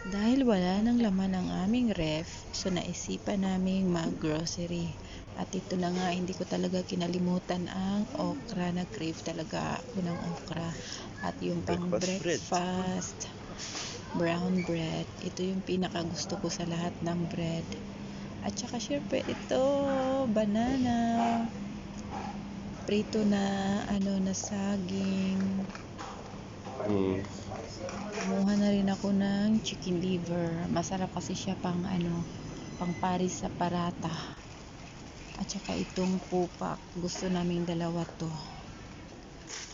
Dahil wala nang laman ang aming ref, so naisipan naming mag-grocery. At ito na nga, hindi ko talaga kinalimutan ang okra. Nag-crave talaga ako ng okra. At yung pang breakfast, brown bread. Ito yung pinaka gusto ko sa lahat ng bread. At saka syempre ito, banana. Prito na na saging. Kumuha na rin ako ng chicken liver. Masarap kasi siya pang paris sa parata. At saka itong pupak. Gusto naming dalawa to.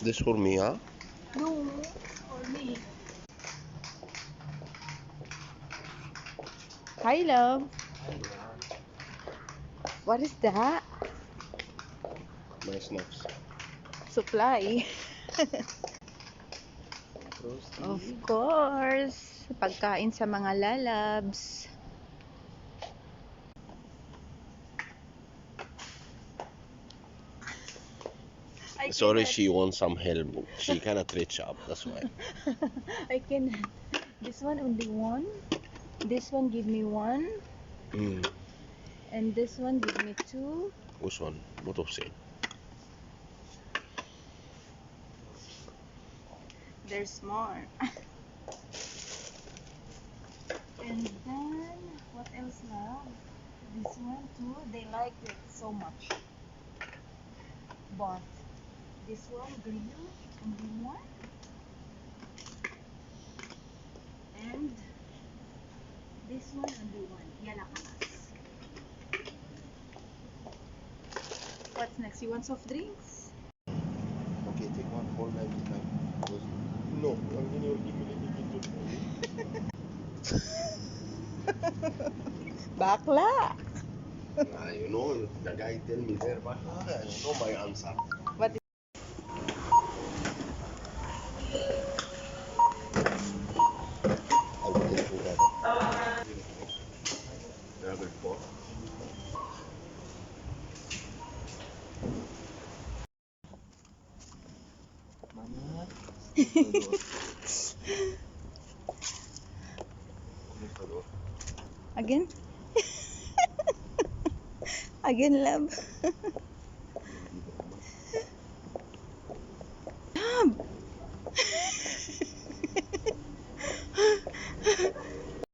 This for me, huh? No, for me. Hi, love. What is that? My snacks. Supply. Of course. Pagkain sa mga lalabs. Sorry, she wants some help. She cannot reach up, that's why. I can. This one only one. This one give me one. And this one give me two. Which one? Both of same. There's more. And then what else now? This one too. They like it so much. But this one green only one. And this one only one. Yalakaas. What's next? You want soft drinks? Okay, take one for 99. No, I'm going to give me Bakla. You know, the guy tell me there, but you know my answer. What is I will tell you that. Level 4. again? Again, love.